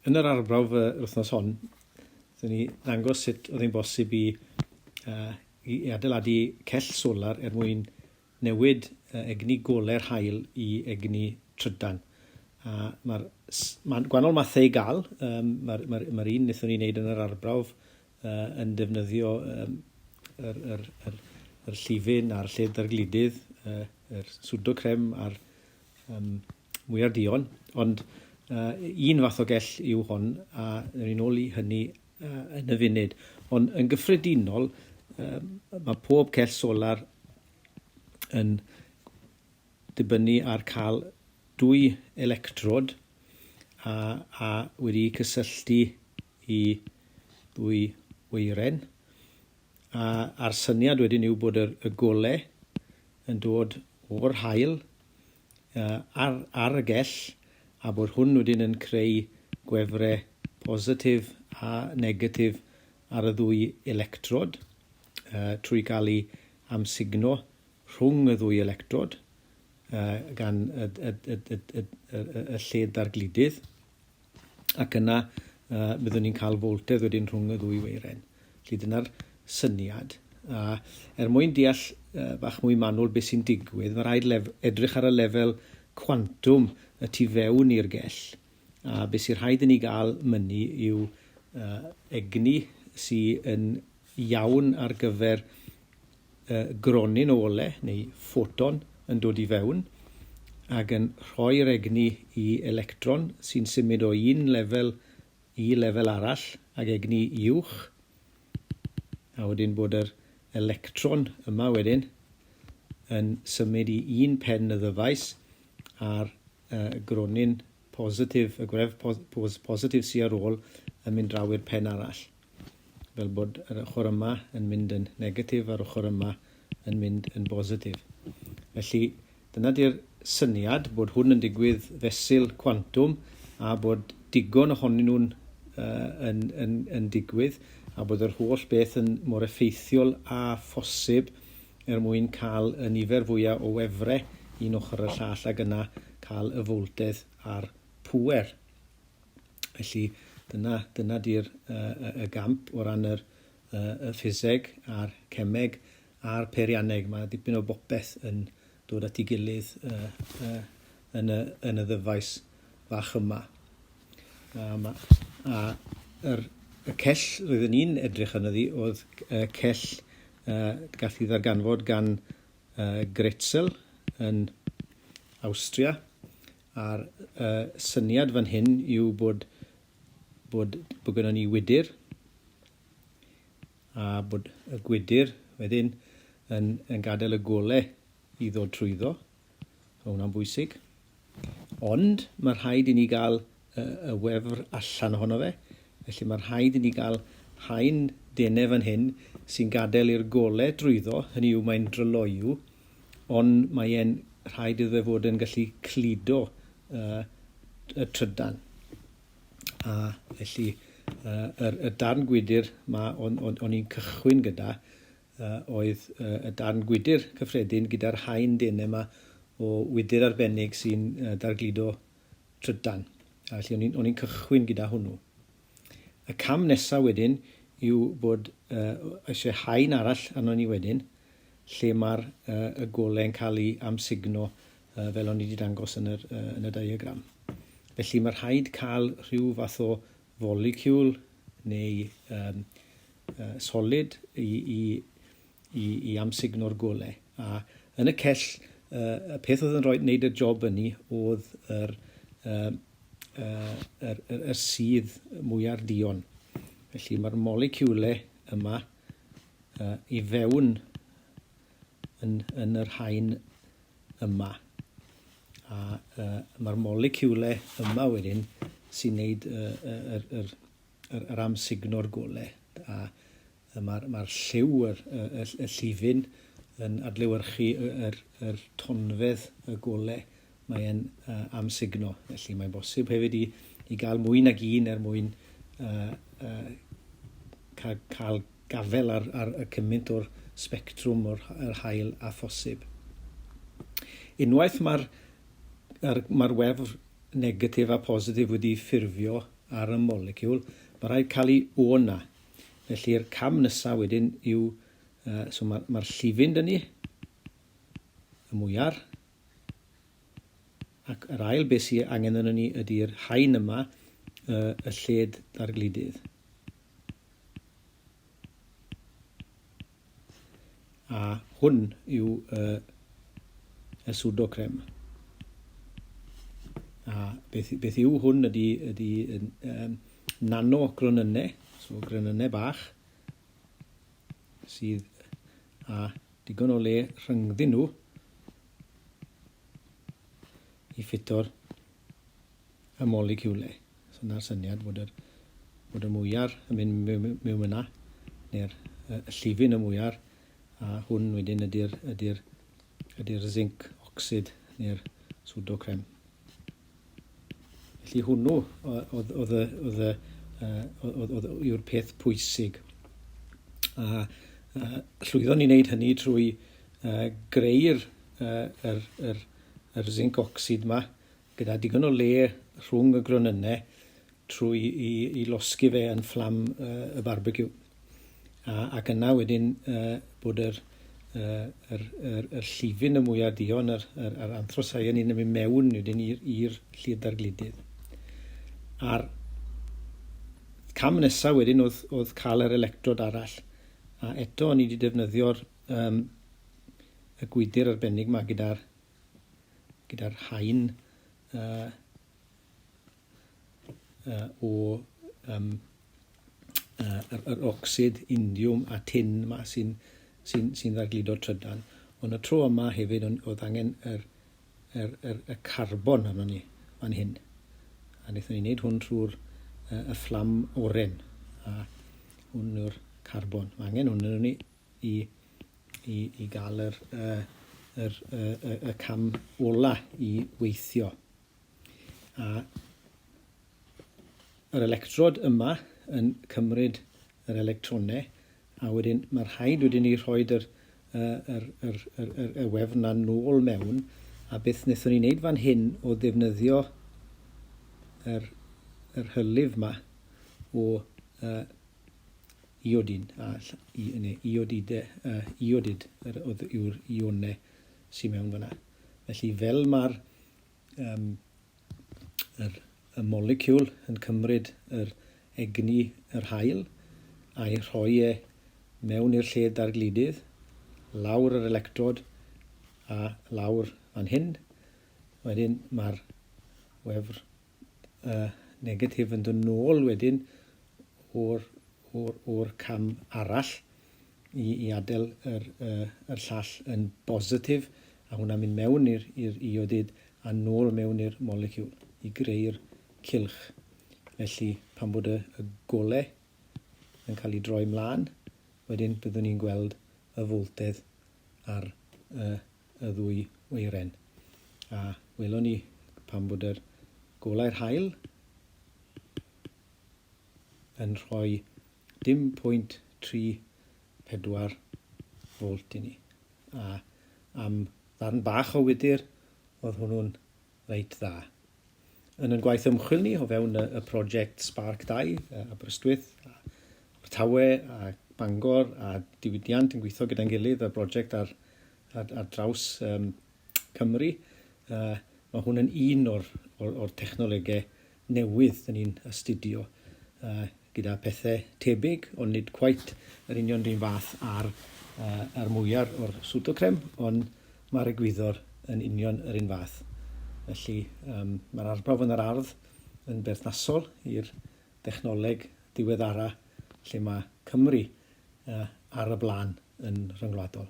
Yn yr arbrawf yr wythnos hon, dyn ni ddangos sut oedd e'n bosib i adeiladu cell solar mwyn newid egni gole'r haul i egni trydan. Mae'n gwahanol mathau i gael. Mae'r un wnaethon ni'n neud yn yr arbrawf yn defnyddio yr llifyn a'r lled ar glidydd, yr pseudocrem a'r mwyar dion. Ond un fath o gell yw hon, a ni'n ôl i hynny yn y funud. Ond yn gyffredinol, mae pob cell solar yn dibynnu ar cael 2 electrod a wedi cysylltu i 2 weiren. A'r syniad wedyn yw bod y golau yn dod o'r haul ar y gell, a bod hwn wedyn yn creu gwefrau positif a negatif ar y 2 electrod trwy gael ei amsugno rhwng y 2 electrod gan y lled ar glidydd, ac yna byddwn ni'n cael voltedd wedyn rhwng y 2 weiren. Felly dyna'r syniad. Mwyn deall bach mwy manwl beth sy'n digwydd, mae rhaid edrych ar y lefel cwantwm y tu fewn i'r gell. A beth sy'n rhaid i ni gael mynnu yw egni sy'n yn iawn ar gyfer gronyn o ole, neu ffoton, yn dod i fewn, ac yn rhoi'r egni i electron sy'n symud o un lefel i lefel arall, ac egni uwch. A wedyn bod yr electron yma wedyn yn symud i un pen y ddyfais a'r gronyn positif, y gwref positif sy'n ar ôl yn mynd draw i'r pen arall. Fel bod yr ochr yma yn mynd yn negatif a'r ochr yma yn mynd yn positif. Felly, dyna di'r syniad bod hwn yn digwydd fesul cwantwm a bod digon ohonyn nhw'n yn digwydd, a bod yr holl beth yn mor effeithiol a phosib mwyn cael y nifer fwyaf o wefrau un ochr y llall, ac yna cael y voltedd a'r pŵer. Felly, dyna di'r y gamp o ran y ffiseg a'r cemeg a'r peirianneg. Mae dipyn o bopeth yn dod at ei gilydd yn y ddyfais fach yma. Y cell roedden ni'n edrych yno ddi oedd cell gath ei ddarganfod gan Gretzel yn Awstria. A'r syniad fan hyn yw bod gynnon ni wydyr, a bod y gwydyr wedyn yn gadael y golau i ddod trwyddo. Hwna'n bwysig. Ond mae rhaid i ni gael y wefr allan ohono fe. Felly mae rhaid i ni gael haen denau fan hyn sy'n gadael i'r golau drwyddo, hynny yw mae'n dryloyw, ond mae'n rhaid iddo fe fod yn gallu cludo y trydan. A felly y darn gwydyr o'n i'n cychwyn gyda oedd y darn gwydyr cyffredin gyda'r haen denau yma o wydyr arbennig sy'n dargludo trydan. A felly o'n i'n cychwyn gyda hwnnw. Y cam nesaf wedyn yw bod eisiau haen arall arno ni wedyn, lle mae'r y golau yn cael ei amsugno fel o'n i wedi dangos yn y diagram. Felly mae rhaid cael rhyw fath o folicwl neu solid i amsugno'r golau. A yn y cell, y peth oedd yn wneud y job yni oedd yr sydd mwyar dion. Felly mae'r moleciwlau yma i fewn yn yr haen yma. A mae'r moleciwlau yma wedyn sy'n neud yr amsugno'r golau. A mae'r lliw, y llifyn, yn adlewyrchu yr tonfedd y golau mae'n amsugno. Felly mae'n bosib hefyd i gael mwy nag un mwyn cael gafel ar y cymaint o'r spectrwm o'r haul a phosib. Unwaith mae'r wefr negatif a positif wedi ffurfio ar y moleciwl, mae rhaid cael ei o na. Felly'r cam nesaf wedyn yw, so mae'r llifyn dyn ni, y mwyar, ac yr ail beth sydd angen yno ni ydy'r haen yma, y lled dargludydd. A hwn yw y pseudocrem. A beth yw hwn ydy nano gronynau, so gronynau bach, sydd a digon o le rhyngddyn nhw i ffito'r y moleciwlau. So yna'r syniad bod y mwyar yn mynd mewn yna, neu'r llifyn y mwyar, a hwn wedyn ydy'r zinc oxide neu'r pseudocrem. Felly hwnnw yw'r peth pwysig. A llwyddo ni wneud hynny trwy greu'r zinc oxide yma gyda digon o le rhwng y gronynau trwy i losgu fe yn fflam y barbecue. Ac yna wedyn bod yr llifyn y mwyaf dion, yr anthrocyan yn mynd mewn wedyn i'r llid dargludydd. A'r cam nesaf wedyn oedd cael yr electrod arall. A eto ni wedi defnyddio'r y gwydr arbennig yma gyda'r haen yr ocsid, indiwm a tin yma sy'n ddargludo trydan. Ond y tro yma hefyd oedd angen y carbon arno ni fan hyn. A wnaethon ni wneud hwn trwy'r y fflam oren. A hwn yw'r carbon. Mae angen hwn arno ni i gael y cam ola i weithio. A yr electrod yma yn cymryd yr electronau, a wedyn mae'r rhaid wedyn ni rhoi'r y wefn na nôl mewn, a beth wnaethon ni wneud fan hyn o ddefnyddio yr hylif yma o iodin, iodid yw'r ionau sy'n mewn fyna. Felly fel mae'r y moleciwl yn cymryd yr egni yr haul a'i rhoi mewn i'r lled dargludydd, lawr yr electrod a lawr fan hyn. Wedyn mae'r wefr negatif yn dod nôl wedyn o'r cam arall i adael yr llall yn bositif, a hwnna'n mynd mewn i'r iodid a nôl mewn i'r moleciwl i greu'r cylch. Felly pan bod y golau yn cael ei droi mlaen, wedyn byddwn ni'n gweld y foltedd ar y ddwy weiren. A welon ni pan bod yr golau'r haul yn rhoi dim 0.34 volt i ni. A am ddarn bach o wydyr, oedd hwnnw'n reit dda. Yn y gwaith ymchwil ni o fewn y prosiect Spark 2, Aberystwyth, Abertawe a Bangor a diwydiant yn gweithio gyda'n gilydd y brosiect ar draws Cymru. Mae hwn yn un o'r technolegau newydd dyn ni'n astudio gyda pethau tebyg, ond nid cweit yr union rhan fath ar mwyar o'r pseudocrem, ond mae'r egwyddor yn union yr un fath. Felly mae'r arbrawf yn yr ardd yn berthnasol i'r dechnoleg diweddara lle mae Cymru ar y blaen yn rhyngwladol.